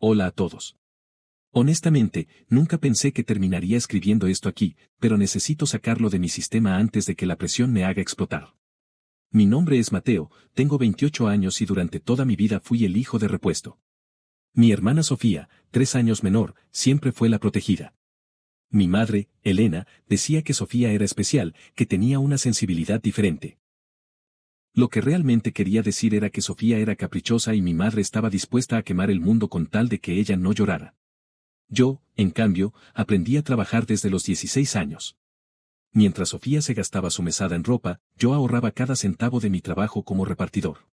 Hola a todos. Honestamente, nunca pensé que terminaría escribiendo esto aquí, pero necesito sacarlo de mi sistema antes de que la presión me haga explotar. Mi nombre es Mateo, tengo 28 años y durante toda mi vida fui el hijo de repuesto. Mi hermana Sofía, 3 años menor, siempre fue la protegida. Mi madre, Elena, decía que Sofía era especial, que tenía una sensibilidad diferente. Lo que realmente quería decir era que Sofía era caprichosa y mi madre estaba dispuesta a quemar el mundo con tal de que ella no llorara. Yo, en cambio, aprendí a trabajar desde los 16 años. Mientras Sofía se gastaba su mesada en ropa, yo ahorraba cada centavo de mi trabajo como repartidor.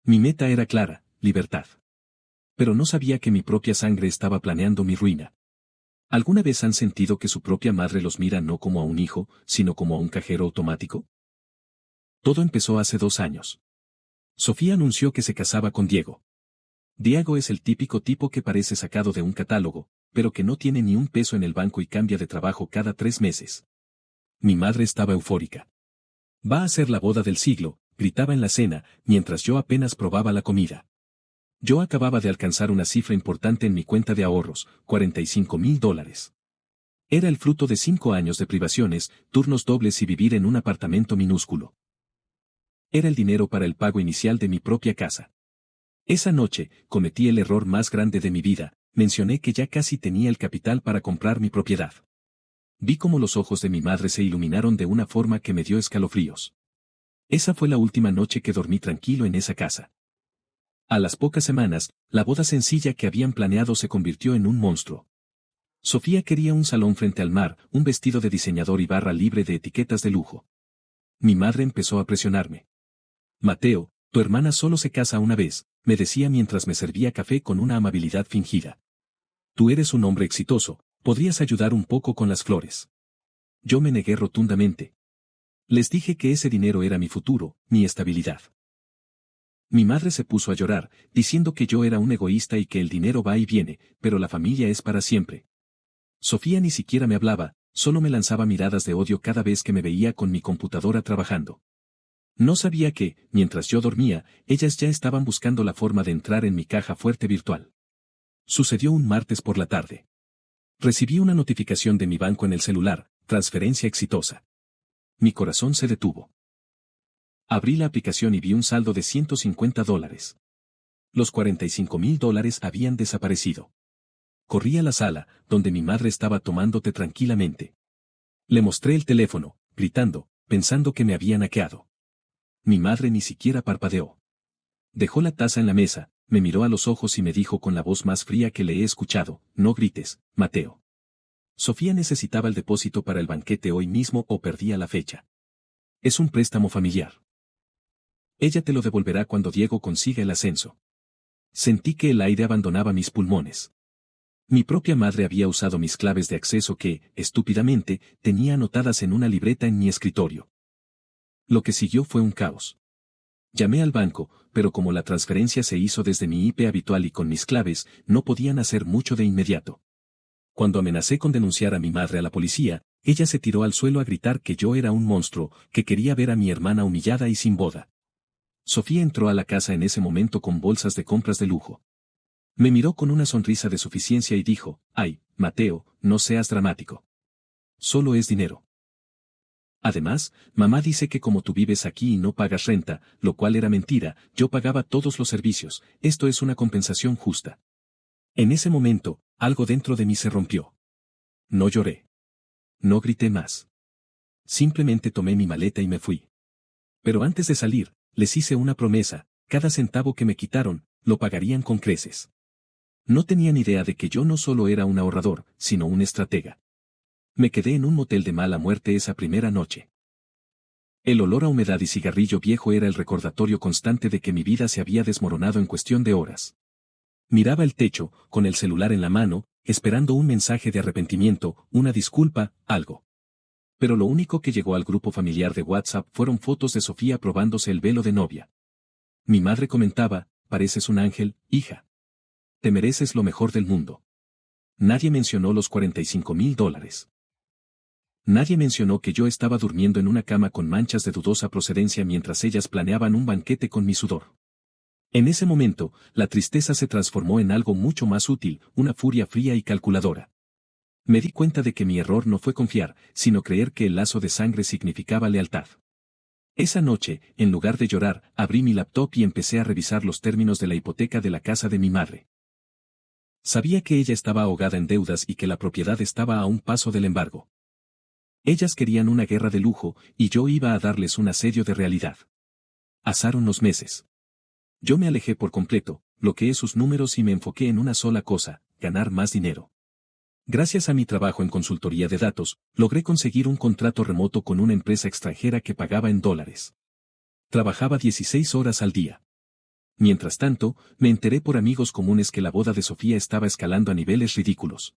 Mi meta era clara, libertad. Pero no sabía que mi propia sangre estaba planeando mi ruina. ¿Alguna vez han sentido que su propia madre los mira no como a un hijo, sino como a un cajero automático? Todo empezó hace 2 años. Sofía anunció que se casaba con Diego. Diego es el típico tipo que parece sacado de un catálogo, pero que no tiene ni un peso en el banco y cambia de trabajo cada 3 meses. Mi madre estaba eufórica. Va a ser la boda del siglo, gritaba en la cena, mientras yo apenas probaba la comida. Yo acababa de alcanzar una cifra importante en mi cuenta de ahorros, $45,000. Era el fruto de 5 años de privaciones, turnos dobles y vivir en un apartamento minúsculo. Era el dinero para el pago inicial de mi propia casa. Esa noche, cometí el error más grande de mi vida, mencioné que ya casi tenía el capital para comprar mi propiedad. Vi cómo los ojos de mi madre se iluminaron de una forma que me dio escalofríos. Esa fue la última noche que dormí tranquilo en esa casa. A las pocas semanas, la boda sencilla que habían planeado se convirtió en un monstruo. Sofía quería un salón frente al mar, un vestido de diseñador y barra libre de etiquetas de lujo. Mi madre empezó a presionarme. Mateo, tu hermana solo se casa una vez, me decía mientras me servía café con una amabilidad fingida. Tú eres un hombre exitoso, podrías ayudar un poco con las flores. Yo me negué rotundamente. Les dije que ese dinero era mi futuro, mi estabilidad. Mi madre se puso a llorar, diciendo que yo era un egoísta y que el dinero va y viene, pero la familia es para siempre. Sofía ni siquiera me hablaba, solo me lanzaba miradas de odio cada vez que me veía con mi computadora trabajando. No sabía que, mientras yo dormía, ellas ya estaban buscando la forma de entrar en mi caja fuerte virtual. Sucedió un martes por la tarde. Recibí una notificación de mi banco en el celular, transferencia exitosa. Mi corazón se detuvo. Abrí la aplicación y vi un saldo de $150. Los $45,000 habían desaparecido. Corrí a la sala, donde mi madre estaba tomando té tranquilamente. Le mostré el teléfono, gritando, pensando que me habían hackeado. Mi madre ni siquiera parpadeó. Dejó la taza en la mesa, me miró a los ojos y me dijo con la voz más fría que le he escuchado, no grites, Mateo. Sofía necesitaba el depósito para el banquete hoy mismo o perdía la fecha. Es un préstamo familiar. Ella te lo devolverá cuando Diego consiga el ascenso. Sentí que el aire abandonaba mis pulmones. Mi propia madre había usado mis claves de acceso que, estúpidamente, tenía anotadas en una libreta en mi escritorio. Lo que siguió fue un caos. Llamé al banco, pero como la transferencia se hizo desde mi IP habitual y con mis claves, no podían hacer mucho de inmediato. Cuando amenacé con denunciar a mi madre a la policía, ella se tiró al suelo a gritar que yo era un monstruo, que quería ver a mi hermana humillada y sin boda. Sofía entró a la casa en ese momento con bolsas de compras de lujo. Me miró con una sonrisa de suficiencia y dijo, «Ay, Mateo, no seas dramático. Solo es dinero. Además, mamá dice que como tú vives aquí y no pagas renta, lo cual era mentira, yo pagaba todos los servicios, esto es una compensación justa». En ese momento, algo dentro de mí se rompió. No lloré. No grité más. Simplemente tomé mi maleta y me fui. Pero antes de salir, les hice una promesa, cada centavo que me quitaron, lo pagarían con creces. No tenían idea de que yo no solo era un ahorrador, sino un estratega. Me quedé en un motel de mala muerte esa primera noche. El olor a humedad y cigarrillo viejo era el recordatorio constante de que mi vida se había desmoronado en cuestión de horas. Miraba el techo, con el celular en la mano, esperando un mensaje de arrepentimiento, una disculpa, algo. Pero lo único que llegó al grupo familiar de WhatsApp fueron fotos de Sofía probándose el velo de novia. Mi madre comentaba, «Pareces un ángel, hija. Te mereces lo mejor del mundo». Nadie mencionó los $45,000. Nadie mencionó que yo estaba durmiendo en una cama con manchas de dudosa procedencia mientras ellas planeaban un banquete con mi sudor. En ese momento, la tristeza se transformó en algo mucho más útil, una furia fría y calculadora. Me di cuenta de que mi error no fue confiar, sino creer que el lazo de sangre significaba lealtad. Esa noche, en lugar de llorar, abrí mi laptop y empecé a revisar los términos de la hipoteca de la casa de mi madre. Sabía que ella estaba ahogada en deudas y que la propiedad estaba a un paso del embargo. Ellas querían una guerra de lujo, y yo iba a darles un asedio de realidad. Pasaron los meses. Yo me alejé por completo, bloqueé sus números y me enfoqué en una sola cosa, ganar más dinero. Gracias a mi trabajo en consultoría de datos, logré conseguir un contrato remoto con una empresa extranjera que pagaba en dólares. Trabajaba 16 horas al día. Mientras tanto, me enteré por amigos comunes que la boda de Sofía estaba escalando a niveles ridículos.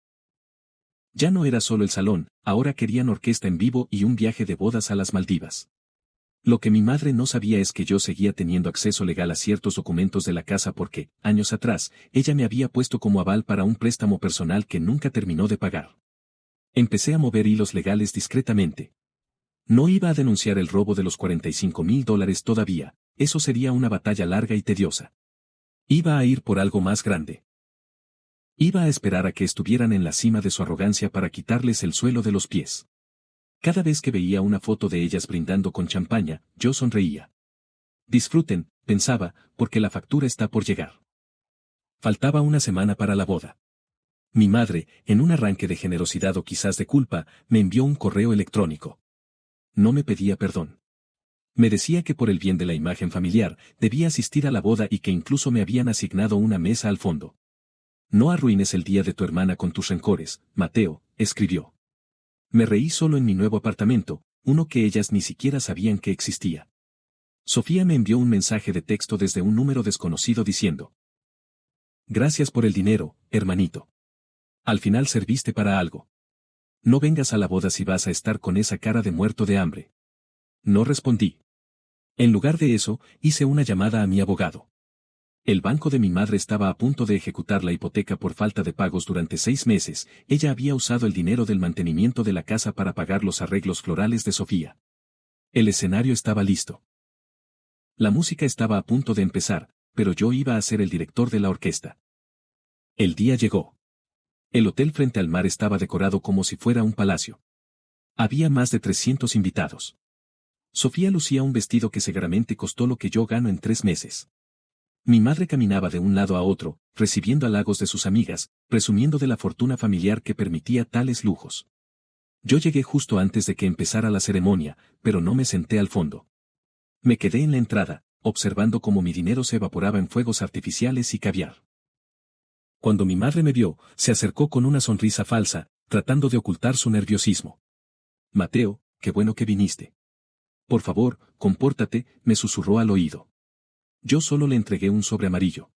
Ya no era solo el salón, ahora querían orquesta en vivo y un viaje de bodas a las Maldivas. Lo que mi madre no sabía es que yo seguía teniendo acceso legal a ciertos documentos de la casa porque, años atrás, ella me había puesto como aval para un préstamo personal que nunca terminó de pagar. Empecé a mover hilos legales discretamente. No iba a denunciar el robo de los $45,000 todavía, eso sería una batalla larga y tediosa. Iba a ir por algo más grande. Iba a esperar a que estuvieran en la cima de su arrogancia para quitarles el suelo de los pies. Cada vez que veía una foto de ellas brindando con champaña, yo sonreía. Disfruten, pensaba, porque la factura está por llegar. Faltaba una semana para la boda. Mi madre, en un arranque de generosidad o quizás de culpa, me envió un correo electrónico. No me pedía perdón. Me decía que por el bien de la imagen familiar, debía asistir a la boda y que incluso me habían asignado una mesa al fondo. No arruines el día de tu hermana con tus rencores, Mateo, escribió. Me reí solo en mi nuevo apartamento, uno que ellas ni siquiera sabían que existía. Sofía me envió un mensaje de texto desde un número desconocido diciendo: Gracias por el dinero, hermanito. Al final serviste para algo. No vengas a la boda si vas a estar con esa cara de muerto de hambre. No respondí. En lugar de eso, hice una llamada a mi abogado. El banco de mi madre estaba a punto de ejecutar la hipoteca por falta de pagos durante 6 meses, ella había usado el dinero del mantenimiento de la casa para pagar los arreglos florales de Sofía. El escenario estaba listo. La música estaba a punto de empezar, pero yo iba a ser el director de la orquesta. El día llegó. El hotel frente al mar estaba decorado como si fuera un palacio. Había más de 300 invitados. Sofía lucía un vestido que seguramente costó lo que yo gano en 3 meses. Mi madre caminaba de un lado a otro, recibiendo halagos de sus amigas, presumiendo de la fortuna familiar que permitía tales lujos. Yo llegué justo antes de que empezara la ceremonia, pero no me senté al fondo. Me quedé en la entrada, observando cómo mi dinero se evaporaba en fuegos artificiales y caviar. Cuando mi madre me vio, se acercó con una sonrisa falsa, tratando de ocultar su nerviosismo. Mateo, qué bueno que viniste. Por favor, compórtate, me susurró al oído. Yo solo le entregué un sobre amarillo.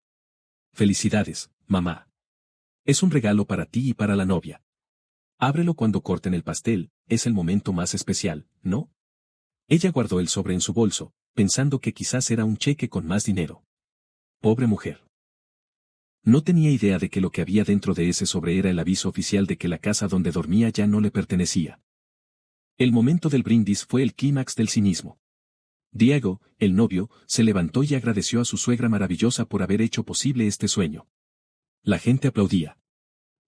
Felicidades, mamá. Es un regalo para ti y para la novia. Ábrelo cuando corten el pastel, es el momento más especial, ¿no? Ella guardó el sobre en su bolso, pensando que quizás era un cheque con más dinero. Pobre mujer. No tenía idea de que lo que había dentro de ese sobre era el aviso oficial de que la casa donde dormía ya no le pertenecía. El momento del brindis fue el clímax del cinismo. Diego, el novio, se levantó y agradeció a su suegra maravillosa por haber hecho posible este sueño. La gente aplaudía.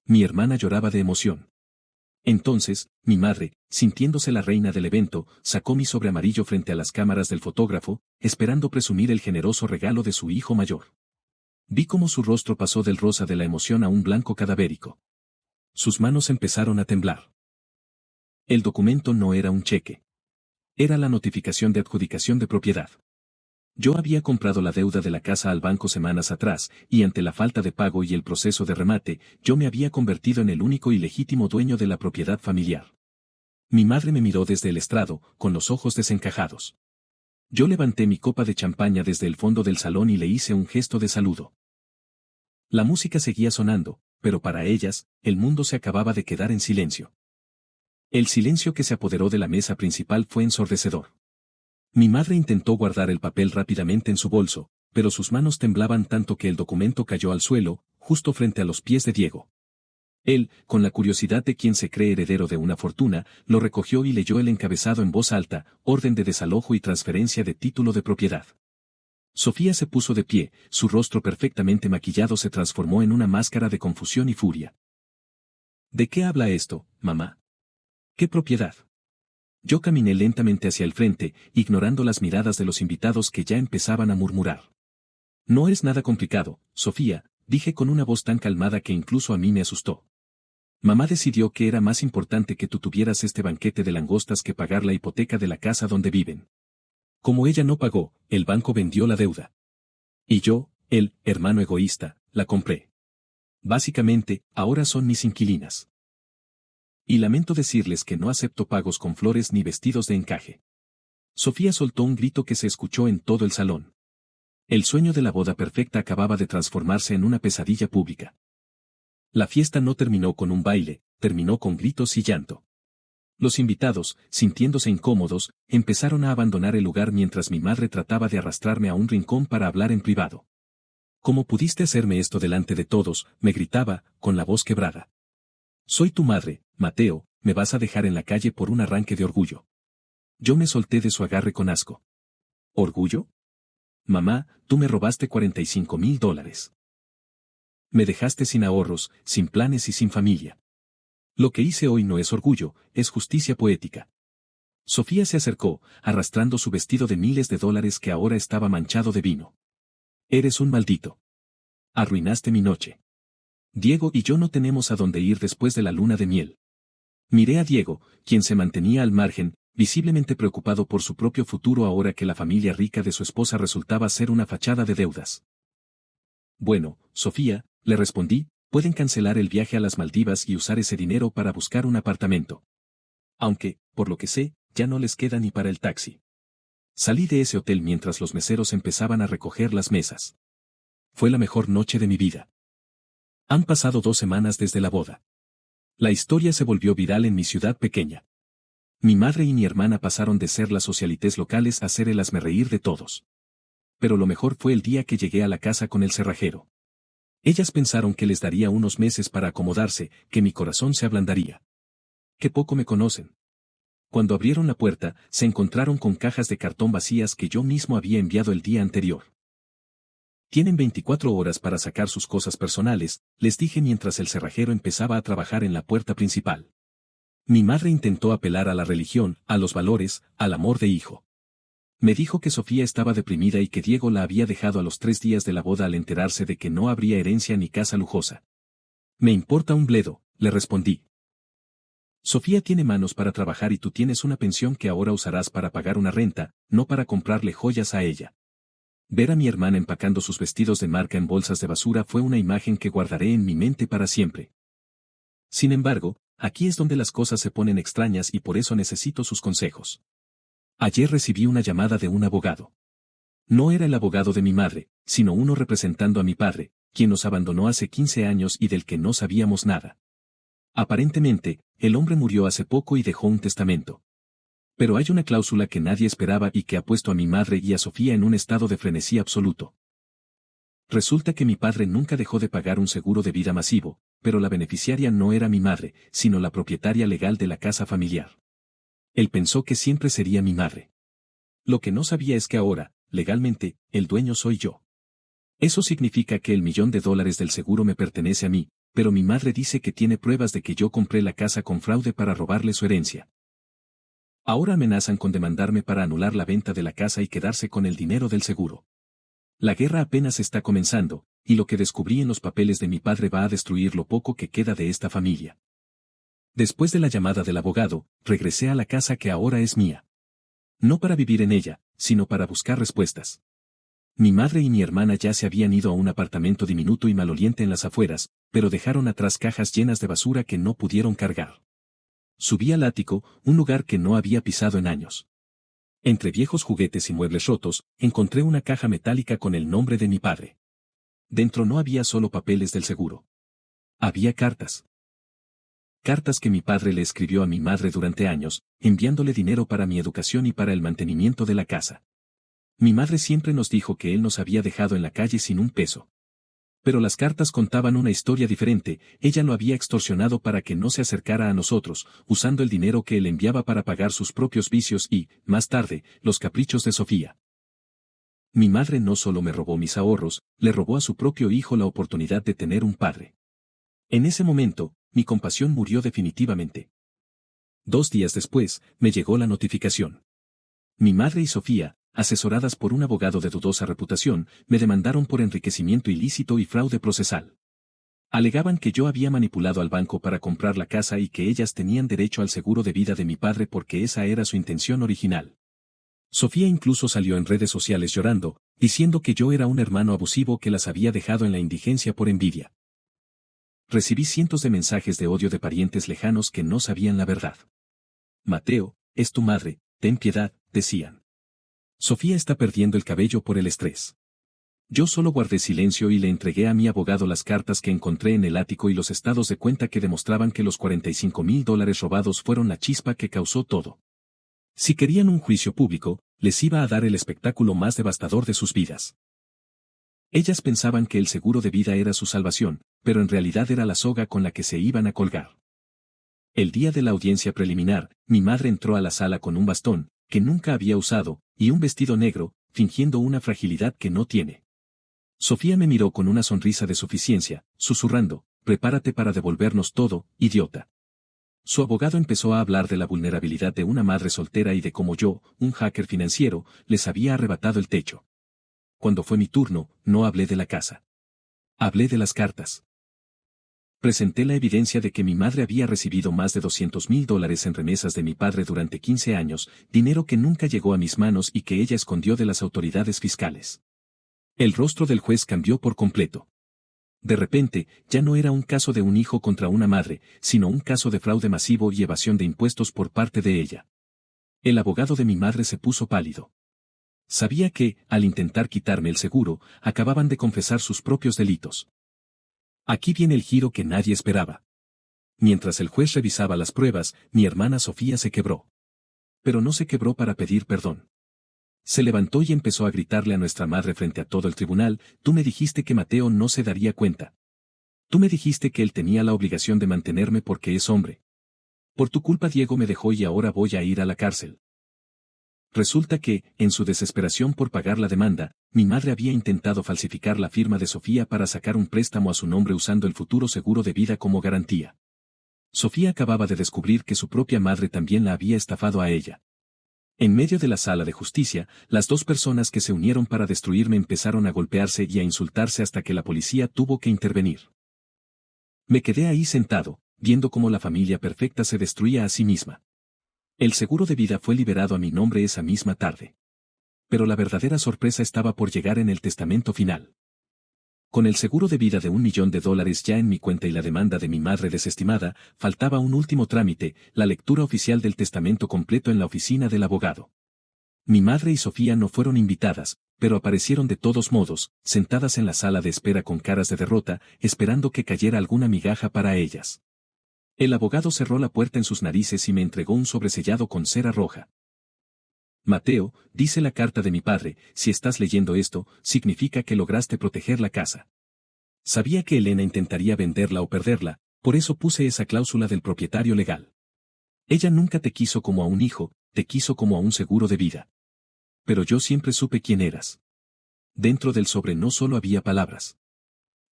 Mi hermana lloraba de emoción. Entonces, mi madre, sintiéndose la reina del evento, sacó mi sobre amarillo frente a las cámaras del fotógrafo, esperando presumir el generoso regalo de su hijo mayor. Vi cómo su rostro pasó del rosa de la emoción a un blanco cadavérico. Sus manos empezaron a temblar. El documento no era un cheque. Era la notificación de adjudicación de propiedad. Yo había comprado la deuda de la casa al banco semanas atrás, y ante la falta de pago y el proceso de remate, yo me había convertido en el único y legítimo dueño de la propiedad familiar. Mi madre me miró desde el estrado, con los ojos desencajados. Yo levanté mi copa de champaña desde el fondo del salón y le hice un gesto de saludo. La música seguía sonando, pero para ellas, el mundo se acababa de quedar en silencio. El silencio que se apoderó de la mesa principal fue ensordecedor. Mi madre intentó guardar el papel rápidamente en su bolso, pero sus manos temblaban tanto que el documento cayó al suelo, justo frente a los pies de Diego. Él, con la curiosidad de quien se cree heredero de una fortuna, lo recogió y leyó el encabezado en voz alta: orden de desalojo y transferencia de título de propiedad. Sofía se puso de pie, su rostro perfectamente maquillado se transformó en una máscara de confusión y furia. ¿De qué habla esto, mamá? ¿Qué propiedad? Yo caminé lentamente hacia el frente, ignorando las miradas de los invitados que ya empezaban a murmurar. No es nada complicado, Sofía, dije con una voz tan calmada que incluso a mí me asustó. Mamá decidió que era más importante que tú tuvieras este banquete de langostas que pagar la hipoteca de la casa donde viven. Como ella no pagó, el banco vendió la deuda. Y yo, el hermano egoísta, la compré. Básicamente, ahora son mis inquilinas. Y lamento decirles que no acepto pagos con flores ni vestidos de encaje. Sofía soltó un grito que se escuchó en todo el salón. El sueño de la boda perfecta acababa de transformarse en una pesadilla pública. La fiesta no terminó con un baile, terminó con gritos y llanto. Los invitados, sintiéndose incómodos, empezaron a abandonar el lugar mientras mi madre trataba de arrastrarme a un rincón para hablar en privado. ¿Cómo pudiste hacerme esto delante de todos?, me gritaba, con la voz quebrada. Soy tu madre, Mateo, me vas a dejar en la calle por un arranque de orgullo. Yo me solté de su agarre con asco. ¿Orgullo? Mamá, tú me robaste $45,000. Me dejaste sin ahorros, sin planes y sin familia. Lo que hice hoy no es orgullo, es justicia poética. Sofía se acercó, arrastrando su vestido de miles de dólares que ahora estaba manchado de vino. Eres un maldito. Arruinaste mi noche. Diego y yo no tenemos a dónde ir después de la luna de miel. Miré a Diego, quien se mantenía al margen, visiblemente preocupado por su propio futuro ahora que la familia rica de su esposa resultaba ser una fachada de deudas. Bueno, Sofía, le respondí, pueden cancelar el viaje a las Maldivas y usar ese dinero para buscar un apartamento. Aunque, por lo que sé, ya no les queda ni para el taxi. Salí de ese hotel mientras los meseros empezaban a recoger las mesas. Fue la mejor noche de mi vida. Han pasado 2 semanas desde la boda. La historia se volvió viral en mi ciudad pequeña. Mi madre y mi hermana pasaron de ser las socialites locales a ser el hazmerreír de todos. Pero lo mejor fue el día que llegué a la casa con el cerrajero. Ellas pensaron que les daría unos meses para acomodarse, que mi corazón se ablandaría. Qué poco me conocen. Cuando abrieron la puerta, se encontraron con cajas de cartón vacías que yo mismo había enviado el día anterior. Tienen 24 horas para sacar sus cosas personales, les dije mientras el cerrajero empezaba a trabajar en la puerta principal. Mi madre intentó apelar a la religión, a los valores, al amor de hijo. Me dijo que Sofía estaba deprimida y que Diego la había dejado a los 3 días de la boda al enterarse de que no habría herencia ni casa lujosa. Me importa un bledo, le respondí. Sofía tiene manos para trabajar y tú tienes una pensión que ahora usarás para pagar una renta, no para comprarle joyas a ella. Ver a mi hermana empacando sus vestidos de marca en bolsas de basura fue una imagen que guardaré en mi mente para siempre. Sin embargo, aquí es donde las cosas se ponen extrañas y por eso necesito sus consejos. Ayer recibí una llamada de un abogado. No era el abogado de mi madre, sino uno representando a mi padre, quien nos abandonó hace 15 años y del que no sabíamos nada. Aparentemente, el hombre murió hace poco y dejó un testamento. Pero hay una cláusula que nadie esperaba y que ha puesto a mi madre y a Sofía en un estado de frenesí absoluto. Resulta que mi padre nunca dejó de pagar un seguro de vida masivo, pero la beneficiaria no era mi madre, sino la propietaria legal de la casa familiar. Él pensó que siempre sería mi madre. Lo que no sabía es que ahora, legalmente, el dueño soy yo. Eso significa que el $1.000.000 del seguro me pertenece a mí, pero mi madre dice que tiene pruebas de que yo compré la casa con fraude para robarle su herencia. Ahora amenazan con demandarme para anular la venta de la casa y quedarse con el dinero del seguro. La guerra apenas está comenzando, y lo que descubrí en los papeles de mi padre va a destruir lo poco que queda de esta familia. Después de la llamada del abogado, regresé a la casa que ahora es mía. No para vivir en ella, sino para buscar respuestas. Mi madre y mi hermana ya se habían ido a un apartamento diminuto y maloliente en las afueras, pero dejaron atrás cajas llenas de basura que no pudieron cargar. Subí al ático, un lugar que no había pisado en años. Entre viejos juguetes y muebles rotos, encontré una caja metálica con el nombre de mi padre. Dentro no había solo papeles del seguro. Había cartas. Cartas que mi padre le escribió a mi madre durante años, enviándole dinero para mi educación y para el mantenimiento de la casa. Mi madre siempre nos dijo que él nos había dejado en la calle sin un peso. Pero las cartas contaban una historia diferente, ella lo había extorsionado para que no se acercara a nosotros, usando el dinero que él enviaba para pagar sus propios vicios y, más tarde, los caprichos de Sofía. Mi madre no solo me robó mis ahorros, le robó a su propio hijo la oportunidad de tener un padre. En ese momento, mi compasión murió definitivamente. 2 días después, me llegó la notificación. Mi madre y Sofía, asesoradas por un abogado de dudosa reputación, me demandaron por enriquecimiento ilícito y fraude procesal. Alegaban que yo había manipulado al banco para comprar la casa y que ellas tenían derecho al seguro de vida de mi padre porque esa era su intención original. Sofía incluso salió en redes sociales llorando, diciendo que yo era un hermano abusivo que las había dejado en la indigencia por envidia. Recibí cientos de mensajes de odio de parientes lejanos que no sabían la verdad. Mateo, es tu madre, ten piedad, decían. Sofía está perdiendo el cabello por el estrés. Yo solo guardé silencio y le entregué a mi abogado las cartas que encontré en el ático y los estados de cuenta que demostraban que los $45,000 robados fueron la chispa que causó todo. Si querían un juicio público, les iba a dar el espectáculo más devastador de sus vidas. Ellas pensaban que el seguro de vida era su salvación, pero en realidad era la soga con la que se iban a colgar. El día de la audiencia preliminar, mi madre entró a la sala con un bastón, que nunca había usado, y un vestido negro, fingiendo una fragilidad que no tiene. Sofía me miró con una sonrisa de suficiencia, susurrando, prepárate para devolvernos todo, idiota. Su abogado empezó a hablar de la vulnerabilidad de una madre soltera y de cómo yo, un hacker financiero, les había arrebatado el techo. Cuando fue mi turno, no hablé de la casa. Hablé de las cartas. Presenté la evidencia de que mi madre había recibido más de $200,000 en remesas de mi padre durante 15 años, dinero que nunca llegó a mis manos y que ella escondió de las autoridades fiscales. El rostro del juez cambió por completo. De repente, ya no era un caso de un hijo contra una madre, sino un caso de fraude masivo y evasión de impuestos por parte de ella. El abogado de mi madre se puso pálido. Sabía que, al intentar quitarme el seguro, acababan de confesar sus propios delitos. Aquí viene el giro que nadie esperaba. Mientras el juez revisaba las pruebas, mi hermana Sofía se quebró. Pero no se quebró para pedir perdón. Se levantó y empezó a gritarle a nuestra madre frente a todo el tribunal, tú me dijiste que Mateo no se daría cuenta. Tú me dijiste que él tenía la obligación de mantenerme porque es hombre. Por tu culpa Diego me dejó y ahora voy a ir a la cárcel. Resulta que, en su desesperación por pagar la demanda, mi madre había intentado falsificar la firma de Sofía para sacar un préstamo a su nombre usando el futuro seguro de vida como garantía. Sofía acababa de descubrir que su propia madre también la había estafado a ella. En medio de la sala de justicia, las dos personas que se unieron para destruirme empezaron a golpearse y a insultarse hasta que la policía tuvo que intervenir. Me quedé ahí sentado, viendo cómo la familia perfecta se destruía a sí misma. El seguro de vida fue liberado a mi nombre esa misma tarde. Pero la verdadera sorpresa estaba por llegar en el testamento final. Con el seguro de vida de $1 millón ya en mi cuenta y la demanda de mi madre desestimada, faltaba un último trámite, la lectura oficial del testamento completo en la oficina del abogado. Mi madre y Sofía no fueron invitadas, pero aparecieron de todos modos, sentadas en la sala de espera con caras de derrota, esperando que cayera alguna migaja para ellas. El abogado cerró la puerta en sus narices y me entregó un sobresellado con cera roja. Mateo, dice la carta de mi padre, si estás leyendo esto, significa que lograste proteger la casa. Sabía que Elena intentaría venderla o perderla, por eso puse esa cláusula del propietario legal. Ella nunca te quiso como a un hijo, te quiso como a un seguro de vida. Pero yo siempre supe quién eras. Dentro del sobre no solo había palabras.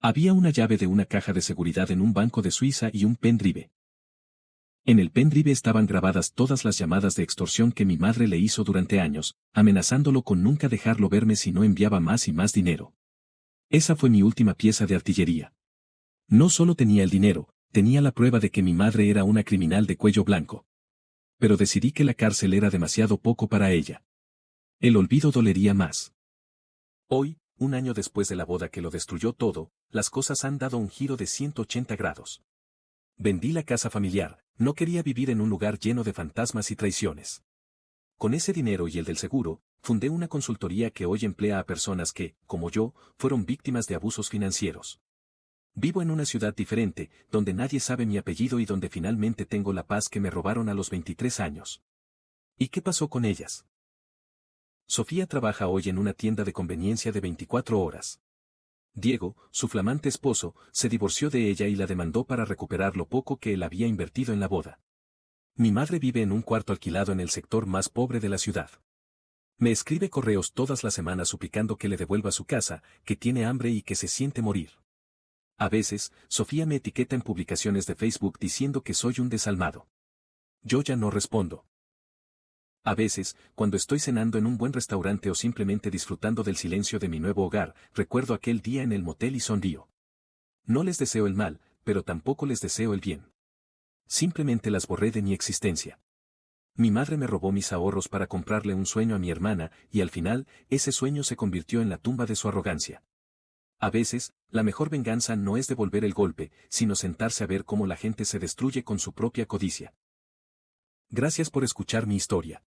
Había una llave de una caja de seguridad en un banco de Suiza y un pendrive. En el pendrive estaban grabadas todas las llamadas de extorsión que mi madre le hizo durante años, amenazándolo con nunca dejarlo verme si no enviaba más y más dinero. Esa fue mi última pieza de artillería. No solo tenía el dinero, tenía la prueba de que mi madre era una criminal de cuello blanco. Pero decidí que la cárcel era demasiado poco para ella. El olvido dolería más. Hoy, un año después de la boda que lo destruyó todo, las cosas han dado un giro de 180 grados. Vendí la casa familiar, no quería vivir en un lugar lleno de fantasmas y traiciones. Con ese dinero y el del seguro, fundé una consultoría que hoy emplea a personas que, como yo, fueron víctimas de abusos financieros. Vivo en una ciudad diferente, donde nadie sabe mi apellido y donde finalmente tengo la paz que me robaron a los 23 años. ¿Y qué pasó con ellas? Sofía trabaja hoy en una tienda de conveniencia de 24 horas. Diego, su flamante esposo, se divorció de ella y la demandó para recuperar lo poco que él había invertido en la boda. Mi madre vive en un cuarto alquilado en el sector más pobre de la ciudad. Me escribe correos todas las semanas suplicando que le devuelva su casa, que tiene hambre y que se siente morir. A veces, Sofía me etiqueta en publicaciones de Facebook diciendo que soy un desalmado. Yo ya no respondo. A veces, cuando estoy cenando en un buen restaurante o simplemente disfrutando del silencio de mi nuevo hogar, recuerdo aquel día en el motel y sonrío. No les deseo el mal, pero tampoco les deseo el bien. Simplemente las borré de mi existencia. Mi madre me robó mis ahorros para comprarle un sueño a mi hermana, y al final, ese sueño se convirtió en la tumba de su arrogancia. A veces, la mejor venganza no es devolver el golpe, sino sentarse a ver cómo la gente se destruye con su propia codicia. Gracias por escuchar mi historia.